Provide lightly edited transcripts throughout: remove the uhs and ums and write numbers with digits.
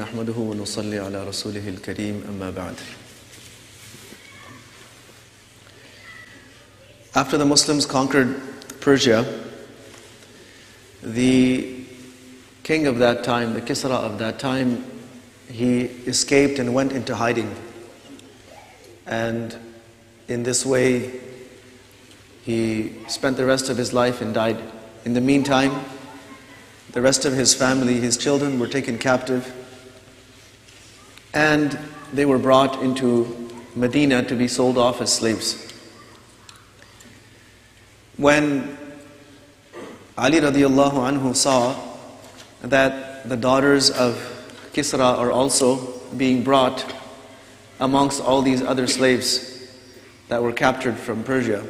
نحمده ونصلي على رسوله الكريم أما بعد. After the Muslims conquered Persia, the king of that time, the Kisra of that time, he escaped and went into hiding. And in this way, he spent the rest of his life and died. In the meantime, the rest of his family, his children, were taken captive, and they were brought into Medina to be sold off as slaves. When Ali radiallahu anhu saw that the daughters of Kisra are also being brought amongst all these other slaves that were captured from Persia,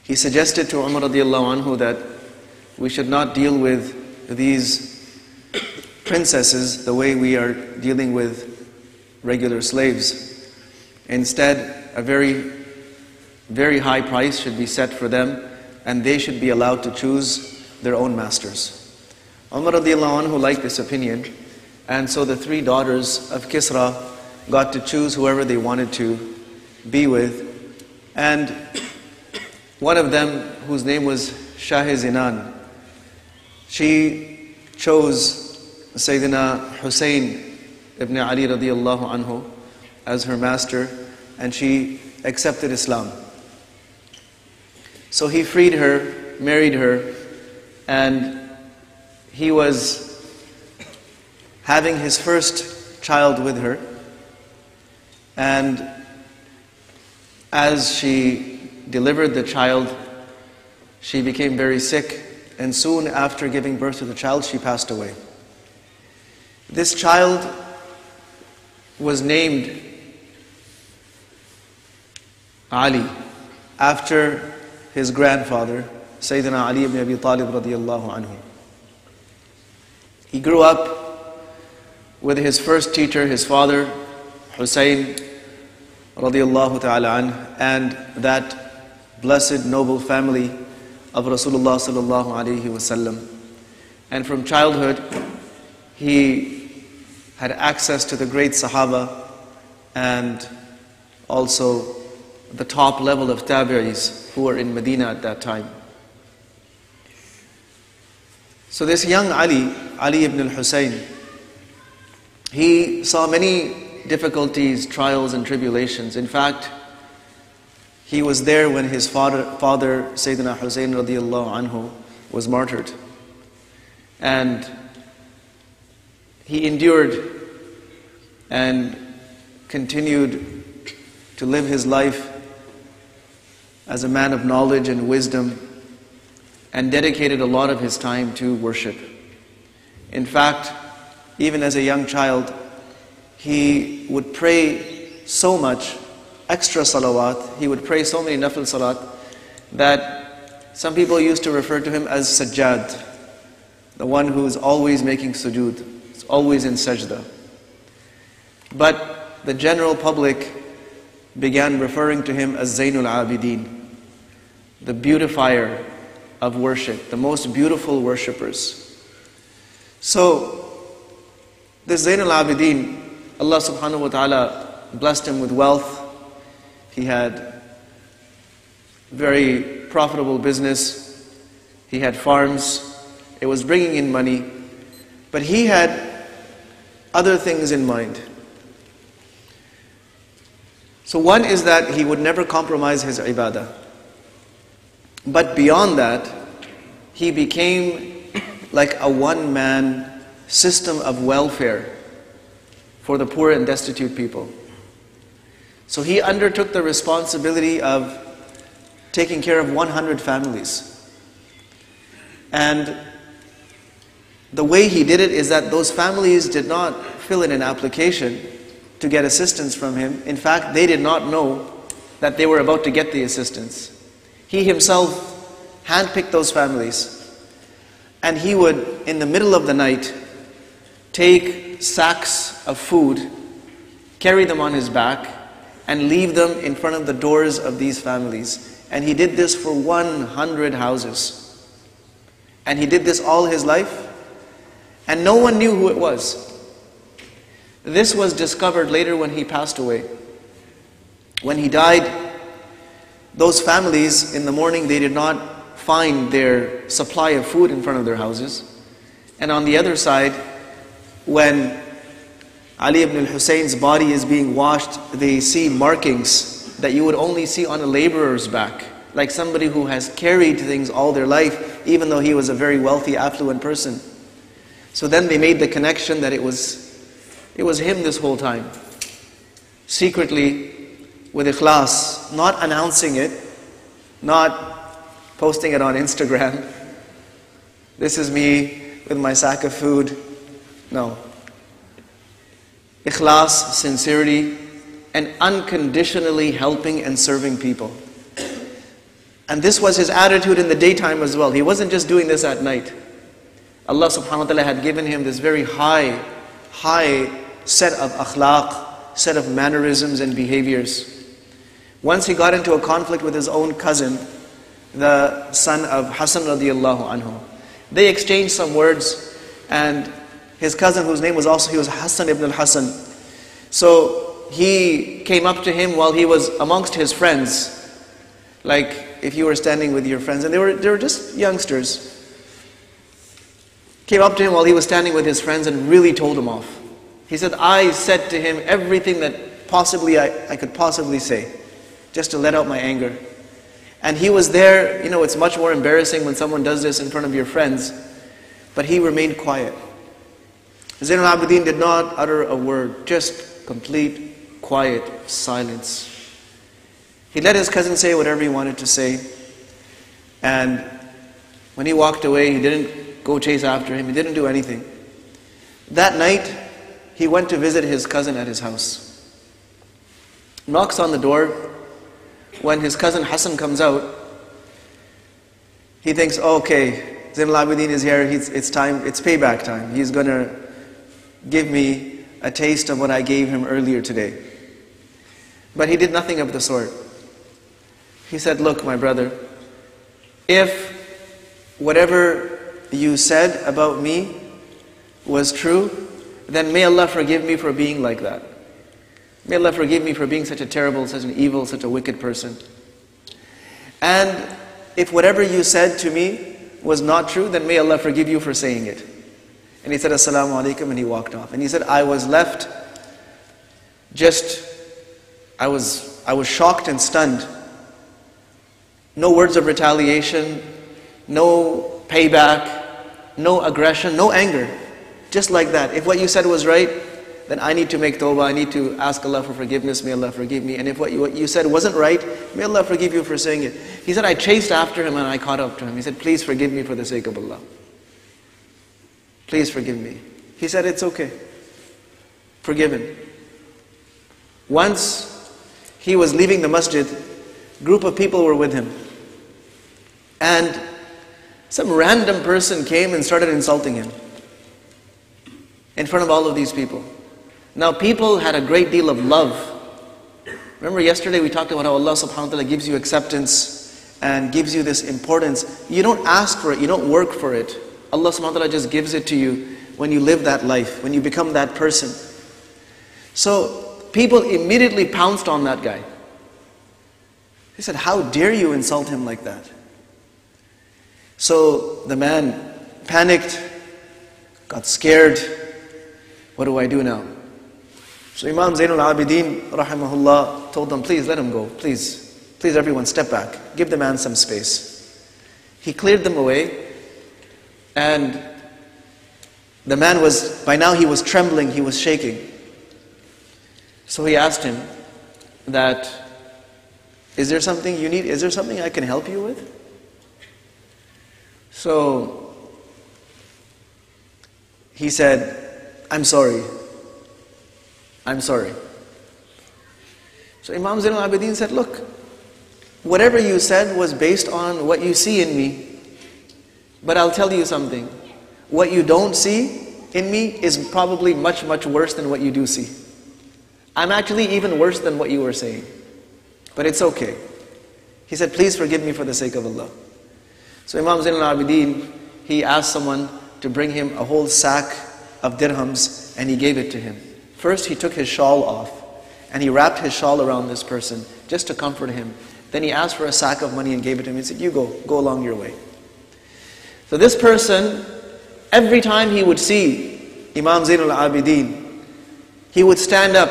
he suggested to Umar radiallahu anhu that we should not deal with these princesses the way we are dealing with regular slaves. Instead, a very, very high price should be set for them, and they should be allowed to choose their own masters. Umar radiallahu anhu liked this opinion, and so the three daughters of Kisra got to choose whoever they wanted to be with. And one of them, whose name was Shah-e-Zinan, she chose Sayyidina Hussein ibn Ali radiallahu anhu as her master, and she accepted Islam. So he freed her, married her, and he was having his first child with her. And as she delivered the child, she became very sick, and soon after giving birth to the child, she passed away. This child was named Ali after his grandfather, Sayyidina Ali ibn Abi Talib radiallahu anhu. He grew up with his first teacher, his father, Hussein radiallahu ta'ala anh, and that blessed noble family of Rasulullah sallallahu alayhi wasallam. And from childhood, he had access to the great Sahaba and also the top level of Tabi'is who were in Medina at that time. So this young Ali ibn al-Husayn, he saw many difficulties, trials and tribulations. In fact, he was there when his father Sayyidina Hussein radiallahu anhu was martyred. And he endured and continued to live his life as a man of knowledge and wisdom, and dedicated a lot of his time to worship. In fact, even as a young child, he would pray so much extra salawat, he would pray so many nafil salat, that some people used to refer to him as sajjad, the one who is always making sujood, is always in sajda. But the general public began referring to him as Zayn al-Abidin, the beautifier of worship, the most beautiful worshippers. So, this Zayn al-Abidin, Allah subhanahu wa ta'ala blessed him with wealth. He had very profitable business. He had farms. It was bringing in money. But he had other things in mind. So one is that he would never compromise his ibadah. But beyond that, he became like a one-man system of welfare for the poor and destitute people. So he undertook the responsibility of taking care of 100 families. And the way he did it is that those families did not fill in an application to get assistance from him. In fact, they did not know that they were about to get the assistance. He himself handpicked those families, and he would, in the middle of the night, take sacks of food, carry them on his back, and leave them in front of the doors of these families. And he did this for 100 houses. And he did this all his life. And no one knew who it was. This was discovered later when he passed away. When he died, those families in the morning, they did not find their supply of food in front of their houses. And on the other side, when Ali ibn al-Husayn's body is being washed, they see markings that you would only see on a laborer's back, like somebody who has carried things all their life, even though he was a very wealthy, affluent person. So then they made the connection that it was him this whole time. Secretly, with ikhlas, not announcing it, not posting it on Instagram. This is me with my sack of food. No. Ikhlas, sincerity, and unconditionally helping and serving people. And this was his attitude in the daytime as well. He wasn't just doing this at night. Allah subhanahu wa ta'ala had given him this very high set of akhlaq, set of mannerisms and behaviors. Once he got into a conflict with his own cousin, the son of Hassan radiallahu anhu. They exchanged some words, and his cousin, whose name was he was Hassan ibn al-Hassan. So he came up to him while he was amongst his friends, like if you were standing with your friends, and they were just youngsters. Came up to him while he was standing with his friends and really told him off. He said, I said to him everything that possibly I could possibly say, just to let out my anger. And he was there. You know, it's much more embarrassing when someone does this in front of your friends. But he remained quiet. Zayn al-Abidin did not utter a word, just complete, quiet silence. He let his cousin say whatever he wanted to say. And when he walked away, he didn't go chase after him. He didn't do anything. That night, he went to visit his cousin at his house. Knocks on the door. When his cousin Hassan comes out, he thinks, oh, okay, Zayn al-Abidin is here, it's time, it's payback time. He's going to give me a taste of what I gave him earlier today. But he did nothing of the sort. He said, look, my brother, if whatever you said about me was true, then may Allah forgive me for being like that. May Allah forgive me for being such a terrible, such an evil, such a wicked person. And if whatever you said to me was not true, then may Allah forgive you for saying it. And he said, Assalamu alaikum, and he walked off. And he said, I was left I was shocked and stunned. No words of retaliation, no payback, no aggression, no anger. Just like that. If what you said was right, then I need to make tawbah, I need to ask Allah for forgiveness, may Allah forgive me. And if what you said wasn't right, may Allah forgive you for saying it. He said, I chased after him and I caught up to him. He said, please forgive me for the sake of Allah. Please forgive me. He said, it's okay. Forgiven. Once he was leaving the masjid, a group of people were with him. And some random person came and started insulting him in front of all of these people. Now people had a great deal of love. Remember yesterday we talked about how Allah subhanahu wa ta'ala gives you acceptance and gives you this importance. You don't ask for it, you don't work for it. Allah subhanahu wa ta'ala just gives it to you when you live that life, when you become that person. So people immediately pounced on that guy. They said, how dare you insult him like that? So the man panicked, got scared. What do I do now? So Imam Zayn al-Abidin, rahimahullah, told them, please let him go. Please everyone step back. Give the man some space. He cleared them away. And the man by now he was trembling, he was shaking. So he asked him that, is there something you need? Is there something I can help you with? So he said, I'm sorry. I'm sorry. So Imam Zayn al-Abidin said, look, whatever you said was based on what you see in me. But I'll tell you something. What you don't see in me is probably much, much worse than what you do see. I'm actually even worse than what you were saying. But it's okay. He said, please forgive me for the sake of Allah. So Imam Zayn al-Abidin, he asked someone, to bring him a whole sack of dirhams, and he gave it to him. First he took his shawl off, and he wrapped his shawl around this person just to comfort him. Then he asked for a sack of money and gave it to him. He said, you go along your way. So this person, every time he would see Imam Zayn al-Abidin, he would stand up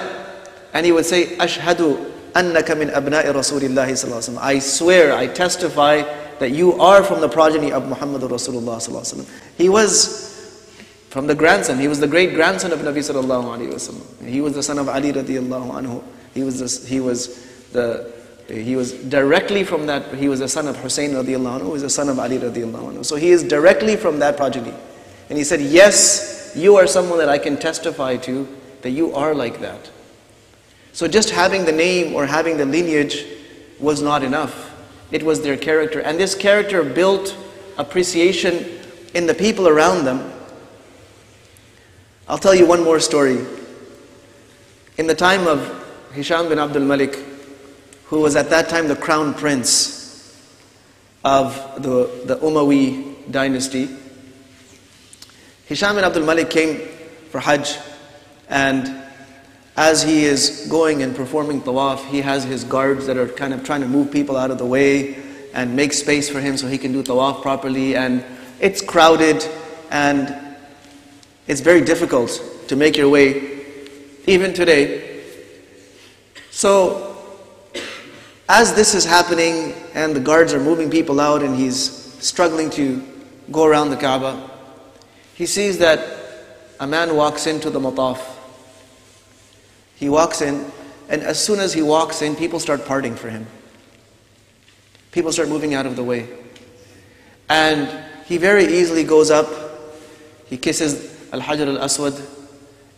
and he would say, Ashhadu annaka min abna'i Rasulillahi sallallahu alaihi wasallam. I swear, I testify that you are from the progeny of Muhammad Rasulullah sallallahu alaihi wasallam. He was from the grandson. He was the great grandson of Nabi sallallahu alaihi wasallam. He was the son of Ali radiallahu anhu. He was directly from that. He was the son of Hussein radiallahu anhu. He was the son of Ali radiallahu anhu. So he is directly from that progeny. And he said, yes, you are someone that I can testify to that you are like that. So just having the name or having the lineage was not enough. It was their character. And this character built appreciation in the people around them. I'll tell you one more story. In the time of Hisham bin Abdul Malik, who was at that time the crown prince of the Umayyi dynasty, Hisham bin Abdul Malik came for Hajj, and as he is going and performing tawaf, he has his guards that are kind of trying to move people out of the way and make space for him so he can do tawaf properly, and it's crowded and it's very difficult to make your way even today. So as this is happening and the guards are moving people out and he's struggling to go around the Kaaba, he sees that a man walks into the mataf. He walks in, and as soon as he walks in, people start parting for him. People start moving out of the way. And he very easily goes up, he kisses al-Hajar al-Aswad,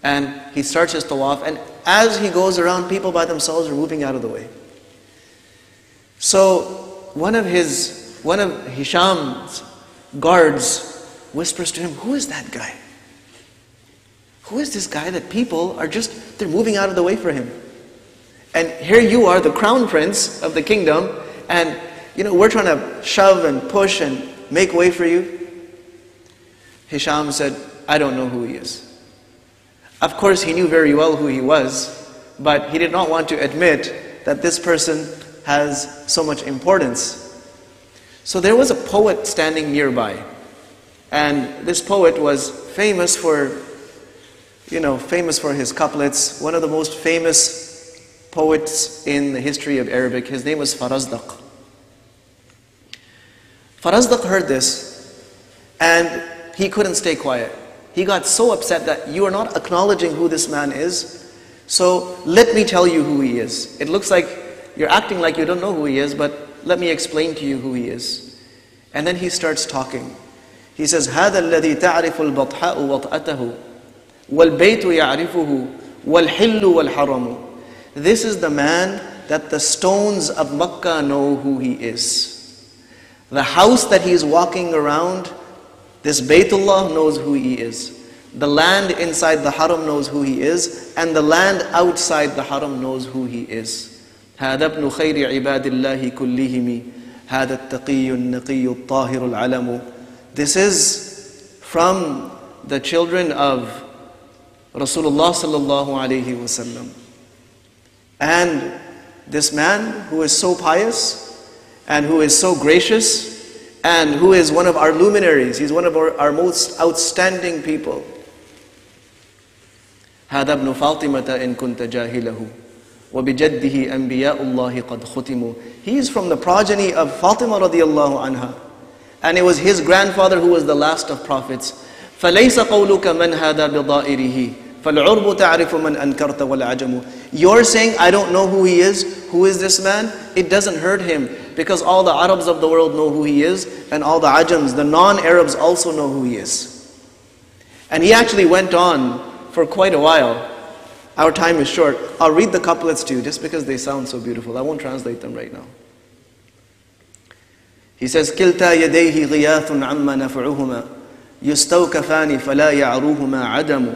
and he starts his tawaf, and as he goes around, people by themselves are moving out of the way. So one of Hisham's guards whispers to him, who is that guy? Who is this guy that people are they're moving out of the way for him? And here you are, the crown prince of the kingdom, and we're trying to shove and push and make way for you. Hisham said, I don't know who he is. Of course, he knew very well who he was, but he did not want to admit that this person has so much importance. So there was a poet standing nearby, and this poet was famous for his couplets. One of the most famous poets in the history of Arabic. His name was Farazdaq. Farazdaq heard this, and he couldn't stay quiet. He got so upset that you are not acknowledging who this man is, so let me tell you who he is. It looks like you're acting like you don't know who he is, but let me explain to you who he is. And then he starts talking. He says, هذا الذي تعرف البطحاء وطأته والبيت يعرفه والحل والحرم. This is the man that the stones of Makkah know who he is. The house that he is walking around, this Baytullah knows who he is. The land inside the haram knows who he is, and the land outside the haram knows who he is. هذا ابن خير عباد الله كلهم هذا التقي النقي الطاهر العلم. This is from the children of Rasulullah sallallahu alaihi wasallam. And this man who is so pious and who is so gracious and who is one of our luminaries, he's one of our most outstanding people. هذا ابن فاطمة إن كنت جاهله وبجده أنبياء الله قد ختموا. He is from the progeny of Fatima radiallahu anha, and it was his grandfather who was the last of prophets. فليس قولك من هذا بضائره فالعرب تعرف من أنكرت والعجم. You're saying I don't know who he is. Who is this man? It doesn't hurt him, because all the Arabs of the world know who he is, and all the Ajams, the non-Arabs, also know who he is. And he actually went on for quite a while. Our time is short. I'll read the couplets to you just because they sound so beautiful. I won't translate them right now. He says, كِلْتَا يَدَيْهِ غِيَاثٌ عَمَّ نَفْعُهُمَا يُسْتَوْكَفَانِ فَلَا يَعْرُوهُمَا عَدَمُ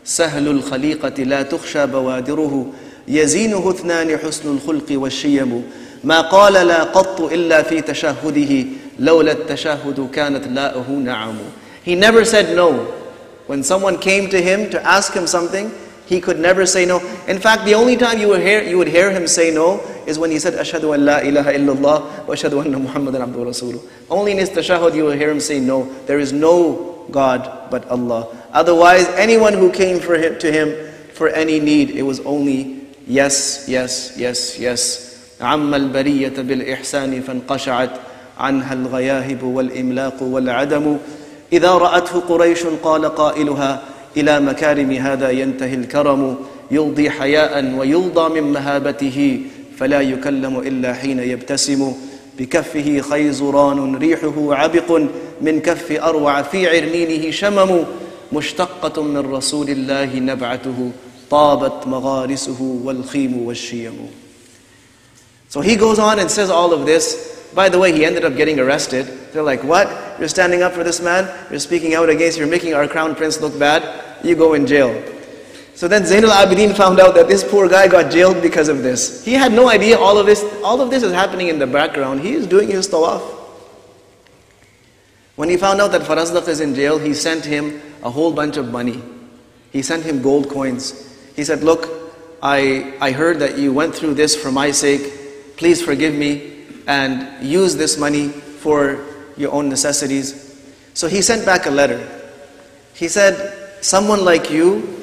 سَهْلُ الْخَلِيقَةِ لَا تُخْشَى بَوَادِرُهُ يَزِينُهُ اثْنَانِ حُسْنُ الْخُلْقِ وَالشِّيَمُ ما قال لا قط إلا في تشهده لولا التشهد كانت لاؤه نعم. He never said no. When someone came to him to ask him something, he could never say no. In fact, the only time you would hear him say no is when he said, Ashhadu an la ilaha illallah wa ashhadu anna Muhammadan abduhu rasuluh. Only in his tashahhud you will hear him say no. There is no God but Allah. Otherwise, anyone who came to him for any need, it was only yes, yes, yes, yes. عَمَّ الْبَرِيَّةَ بِالْإِحْسَانِ فَانْقَشَعَتْ عَنْهَا الْغَيَاهِبُ وَالْإِمْلَاقُ وَالْعَدَمُ إِذَا رَأَتْهُ قُرَيْشٌ قَالَ قَائِلُهَا إِلَى مَكَارِمِ هَذَا يَنْتَهِي الْكَرَمُ يُلْضِي حَيَاءً وَيُلْضَى مِنْ مَهَابَتِهِ فَلَا يُكَلَّمُ إِلَّا حِينَ يَبْتَسِمُ بِكَفِّهِ خَيْزُرَانٌ رِيحُهُ عَبِقٌ مِنْ كَفِّ أَرْوَعَ فِي عِرْنِينِهِ شَمَمُ مُشْتَقَّةٌ مِنْ رَسُولِ اللَّهِ نَبْعَتُهُ طَابَتْ مَغَارِسُهُ وَالْخِيمُ وَالشِّيَمُ. So he goes on and says all of this. By the way, he ended up getting arrested. They're like, what? You're standing up for this man? You're speaking out against, you're making our crown prince look bad? You go in jail. So then Zayn al-Abidin found out that this poor guy got jailed because of this. He had no idea all of this is happening in the background. He is doing his tawaf. When he found out that Farazdaq is in jail, he sent him a whole bunch of money. He sent him gold coins. He said, look, I heard that you went through this for my sake. Please forgive me and use this money for your own necessities. So he sent back a letter. He said, someone like you,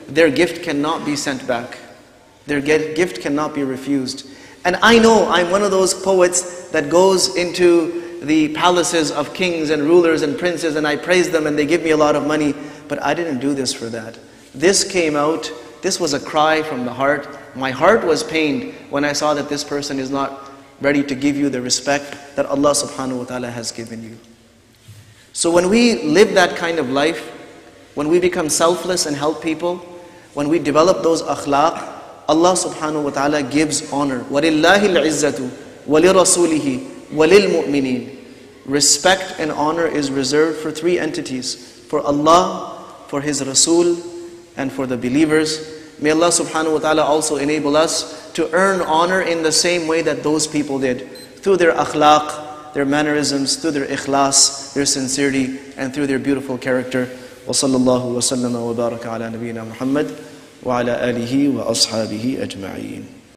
their gift cannot be sent back. Their gift cannot be refused. And I know I'm one of those poets that goes into the palaces of kings and rulers and princes and I praise them and they give me a lot of money, but I didn't do this for that. This came out, this was a cry from the heart. My heart was pained when I saw that this person is not ready to give you the respect that Allah subhanahu wa ta'ala has given you. So when we live that kind of life, when we become selfless and help people, when we develop those akhlaq, Allah subhanahu wa ta'ala gives honor. وَلِلَّهِ الْعِزَّةُ وَلِرَسُولِهِ وَلِلْمُؤْمِنِينَ. Respect and honor is reserved for three entities: for Allah, for His Rasul, and for the believers. May Allah subhanahu wa ta'ala also enable us to earn honor in the same way that those people did, through their akhlaq, their mannerisms, through their ikhlas, their sincerity, and through their beautiful character. وصلى الله وسلم وبارك على نبينا محمد وعلى آله وأصحابه أجمعين.